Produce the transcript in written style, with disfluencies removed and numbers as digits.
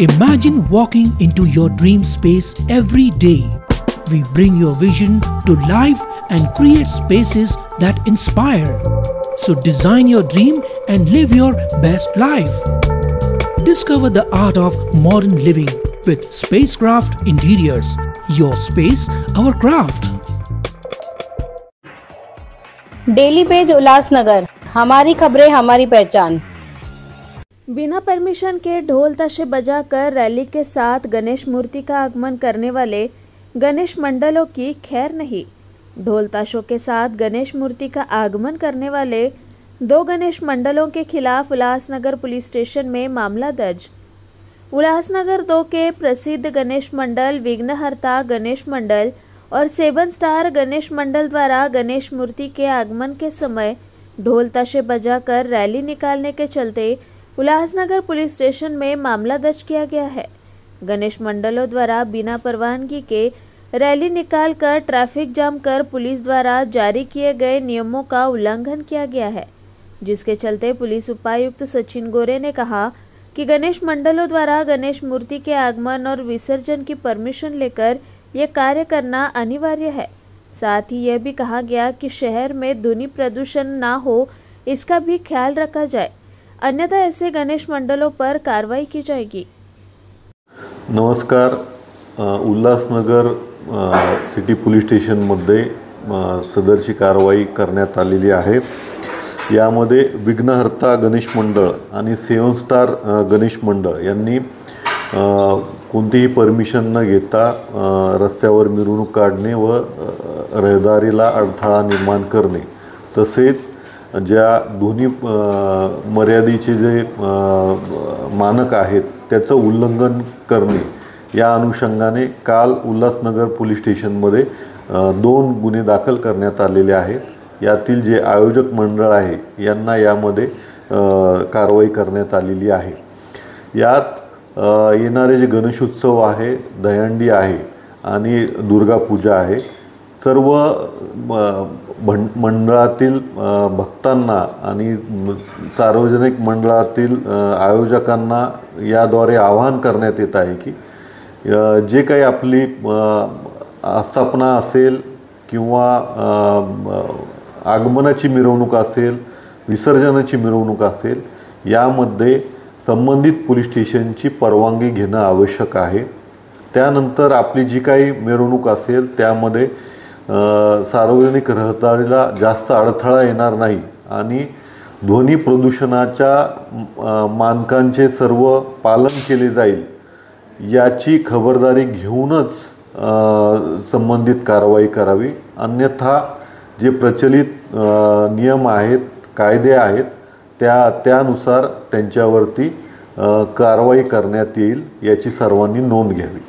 Imagine walking into your dream space every day. We bring your vision to life and create spaces that inspire. So design your dream and live your best life. Discover the art of modern living with Spacecraft Interiors. Your space, our craft. Daily page Ulhasnagar, हमारी खबरें हमारी पहचान। बिना permission के ढोल ताशे बजाकर rally के साथ गणेश मूर्ति का आगमन करने वाले गणेश मंडलों की खैर नहीं। ढोल ताशों के साथ गणेश मूर्ति का आगमन करने वाले 2 गणेश मंडलों के खिलाफ उल्लासनगर पुलिस स्टेशन में मामला दर्ज। उल्लासनगर 2 के प्रसिद्ध गणेश मंडल विघ्नहर्ता गणेश मंडल और 7 स्टार गणेश मंडल द्वारा गणेश मूर्ति के आगमन के समय ढोल ताशे बजाकर रैली निकालने के चलते उल्लासनगर पुलिस स्टेशन में मामला दर्ज किया गया है। गणेश मंडलों द्वारा बिना परवानगी के रैली निकालकर ट्रैफिक जाम कर पुलिस द्वारा जारी किए गए नियमों का उल्लंघन किया गया है, जिसके चलते पुलिस उपायुक्त सचिन गोरे ने कहा कि गणेश मंडलों द्वारा गणेश मूर्ति के आगमन और विसर्जन की परमिशन लेकर यह कार्य करना अनिवार्य है। साथ ही यह भी कहा गया कि शहर में ध्वनि प्रदूषण ना हो, इसका भी ख्याल रखा जाए, अन्यथा ऐसे गणेश मंडलों पर कार्रवाई की जाएगी। नमस्कार, उल्हासनगर सिटी पोलीस स्टेशनमध्ये सदरची कारवाई करण्यात आलेली आहे। यामध्ये विघ्नहर्ता गणेश मंडळ आणि 7 स्टार गणेश मंडळ यांनी कोणतीही परमिशन न घेता रस्त्यावर मिरवणूक काढणे व रहदारीला अडथळा निर्माण करणे, तसेच ज्या ध्वनी मर्यादेचे जे मानक आहेत त्याचं उल्लंघन करणे, या अनुषंगाने काल उल्हासनगर पोलीस स्टेशनमध्ये 2 गुन्हे दाखल करण्यात आलेले आहेत। यातील जे आयोजक मंडळ आहे यांना यामध्ये कारवाई करण्यात आलेली आहे। यात येणारे जे गणेशोत्सव आहे, दहीहंडी आहे आणि दुर्गा पूजा आहे, सर्व मंडळातील भक्तांना आणि सार्वजनिक मंडळातील आयोजकांना याद्वारे आवाहन करण्यात येत आहे की जे काही आपली आस्थापना असेल किंवा आगमनाची मिरवणूक असेल, विसर्जनाची मिरवणूक असेल, यामध्ये संबंधित पोलीस स्टेशनची परवानगी घेणं आवश्यक आहे। त्यानंतर आपली जी काही मिरवणूक असेल त्यामध्ये सार्वजनिक रहदारीला जास्त अडथळा येणार नाही आणि ध्वनी प्रदूषणाच्या मानकांचे सर्व पालन केले जाईल, याची खबरदारी घेऊनच संबंधित कारवाई करावी। अन्यथा जे प्रचलित नियम आहेत, कायदे आहेत, त्यानुसार त्यांच्यावरती कारवाई करण्यात येईल, याची सर्वांनी नोंद घ्यावी।